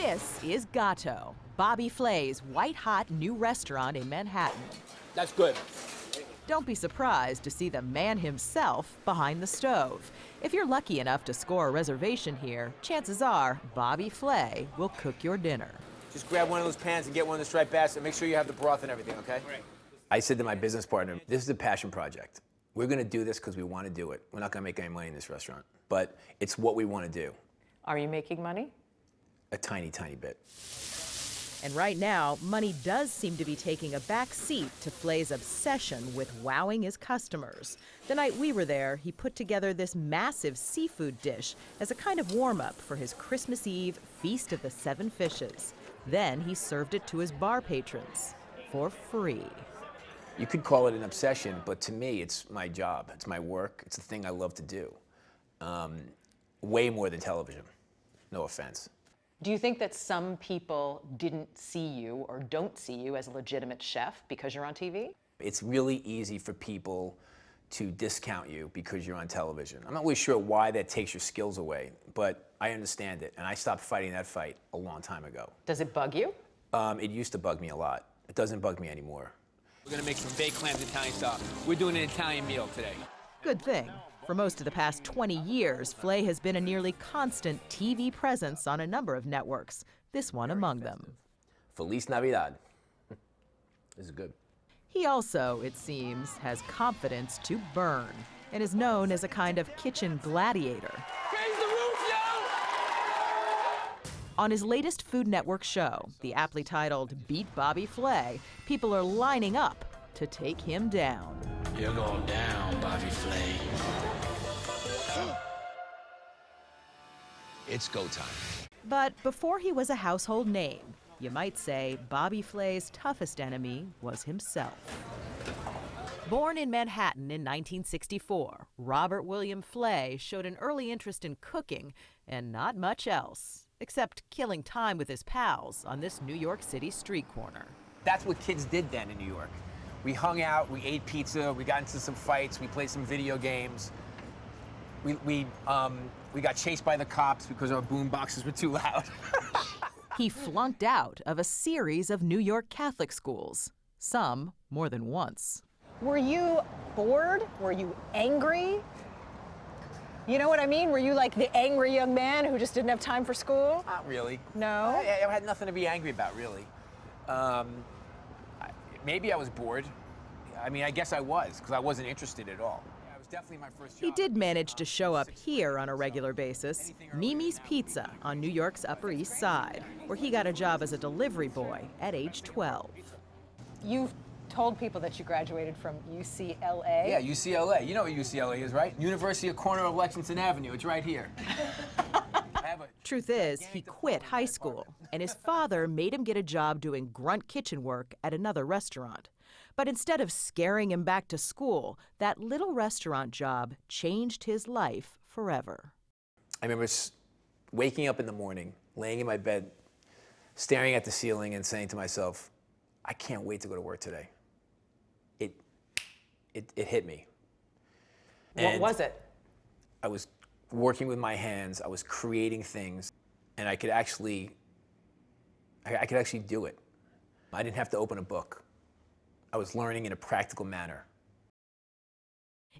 This is Gato, Bobby Flay's white-hot new restaurant in Manhattan. That's good. Don't be surprised to see the man himself behind the stove. If you're lucky enough to score a reservation here, chances are Bobby Flay will cook your dinner. Just grab one of those pans and get one of the striped bass and make sure you have the broth and everything, okay? Right. I said to my business partner, this is a passion project. We're gonna do this because we want to do it. We're not gonna make any money in this restaurant, but it's what we want to do. Are you making money? A tiny, tiny bit. And right now, money does seem to be taking a back seat to Flay's obsession with wowing his customers. The night we were there, he put together this massive seafood dish as a kind of warm-up for his Christmas Eve Feast of the Seven Fishes. Then he served it to his bar patrons for free. You could call it an obsession, but to me, it's my job. It's my work. It's the thing I love to do. Way more than television. No offense. Do you think that some people didn't see you or don't see you as a legitimate chef because you're on TV? It's really easy for people to discount you because you're on television. I'm not really sure why that takes your skills away, but I understand it, and I stopped fighting that fight a long time ago. Does it bug you? It used to bug me a lot. It doesn't bug me anymore. We're gonna make some baked clams Italian style. We're doing an Italian meal today. Good thing. For most of the past 20 years, Flay has been a nearly constant TV presence on a number of networks, this one among them. Feliz Navidad. This is good. He also, it seems, has confidence to burn and is known as a kind of kitchen gladiator. Raise the roof, yo! On his latest Food Network show, the aptly titled Beat Bobby Flay, people are lining up to take him down. You're going down, Bobby Flay. It's go time. But before he was a household name, you might say Bobby Flay's toughest enemy was himself. Born in Manhattan in 1964, Robert William Flay showed an early interest in cooking and not much else, except killing time with his pals on this New York City street corner. That's what kids did then in New York. We hung out, we ate pizza, we got into some fights, we played some video games. We got chased by the cops because our boom boxes were too loud. He flunked out of a series of New York Catholic schools, some more than once. Were you bored? Were you angry? You know what I mean? Were you like the angry young man who just didn't have time for school? Not really. No? I had nothing to be angry about, really. Maybe I was bored. I mean, I guess I was, because I wasn't interested at all. It was definitely my first job. He did manage to show up here on a regular basis, Mimi's Pizza on New York's Upper East Side, where he got a job as a delivery boy at age 12. You've told people that you graduated from UCLA. Yeah, UCLA. You know what UCLA is, right? University of corner of Lexington Avenue. It's right here. Truth is, he quit high school, and his father made him get a job doing grunt kitchen work at another restaurant. But instead of scaring him back to school, that little restaurant job changed his life forever. I remember waking up in the morning, laying in my bed, staring at the ceiling and saying to myself, I can't wait to go to work today. It hit me. What was it? I was working with my hands, I was creating things, and I could actually do it. I didn't have to open a book. I was learning in a practical manner.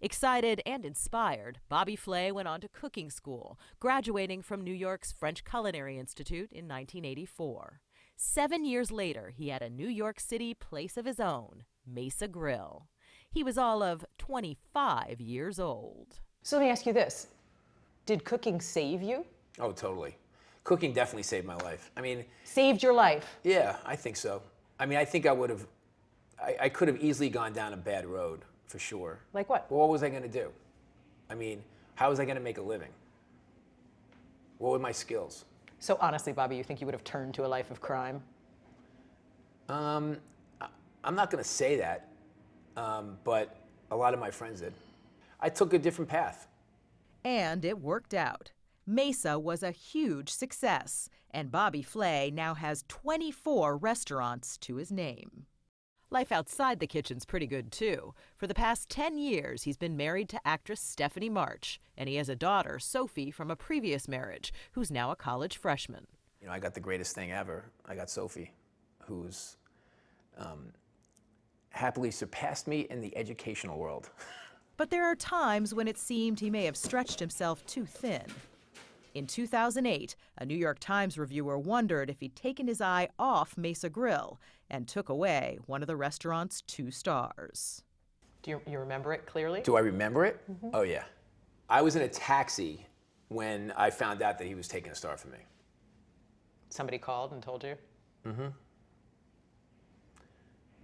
Excited and inspired, Bobby Flay went on to cooking school, graduating from New York's French Culinary Institute in 1984. 7 years later, he had a New York City place of his own, Mesa Grill. He was all of 25 years old. So let me ask you this. Did cooking save you? Oh, totally. Cooking definitely saved my life. I mean... Saved your life? Yeah, I think so. I mean, I think I could have easily gone down a bad road, for sure. Like what? Well, what was I going to do? I mean, how was I going to make a living? What were my skills? So honestly, Bobby, you think you would have turned to a life of crime? I'm not going to say that, but a lot of my friends did. I took a different path. And it worked out. Mesa was a huge success, and Bobby Flay now has 24 restaurants to his name. Life outside the kitchen's pretty good, too. For the past 10 years, he's been married to actress Stephanie March, and he has a daughter, Sophie, from a previous marriage, who's now a college freshman. You know, I got the greatest thing ever. I got Sophie, who's happily surpassed me in the educational world. But there are times when it seemed he may have stretched himself too thin. In 2008, a New York Times reviewer wondered if he'd taken his eye off Mesa Grill and took away one of the restaurant's 2 stars. Do you remember it clearly? Do I remember it? Oh, yeah. I was in a taxi when I found out that he was taking a star from me. Somebody called and told you? Mm-hmm.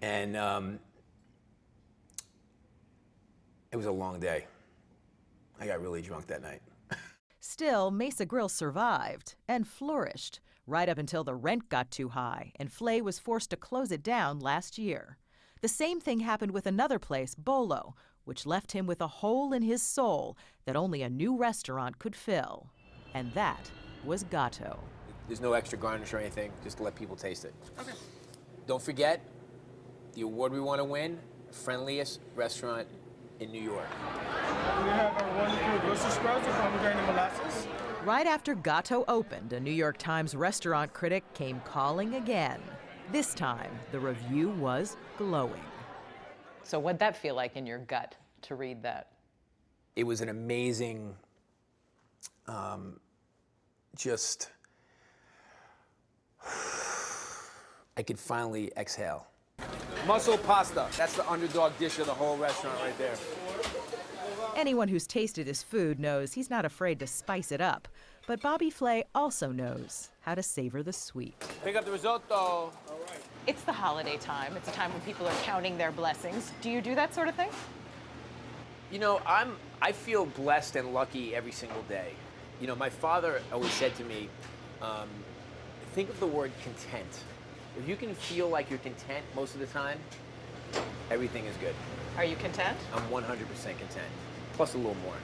And it was a long day. I got really drunk that night. Still, Mesa Grill survived and flourished right up until the rent got too high and Flay was forced to close it down last year. The same thing happened with another place, Bolo, which left him with a hole in his soul that only a new restaurant could fill. And that was Gatto. There's no extra garnish or anything, just to let people taste it. Okay. Don't forget, the award we want to win, friendliest restaurant in New York. We have our wonderful Brussels sprouts with pomegranate molasses. Right after Gatto opened, a New York Times restaurant critic came calling again. This time, the review was glowing. So what'd that feel like in your gut to read that? It was an amazing, just, I could finally exhale. Mussel pasta, that's the underdog dish of the whole restaurant right there. Anyone who's tasted his food knows he's not afraid to spice it up. But Bobby Flay also knows how to savor the sweet. Pick up the risotto. It's the holiday time. It's a time when people are counting their blessings. Do you do that sort of thing? You know, I feel blessed and lucky every single day. You know, my father always said to me, think of the word content. If you can feel like you're content most of the time, everything is good. Are you content? I'm 100% content, plus a little more.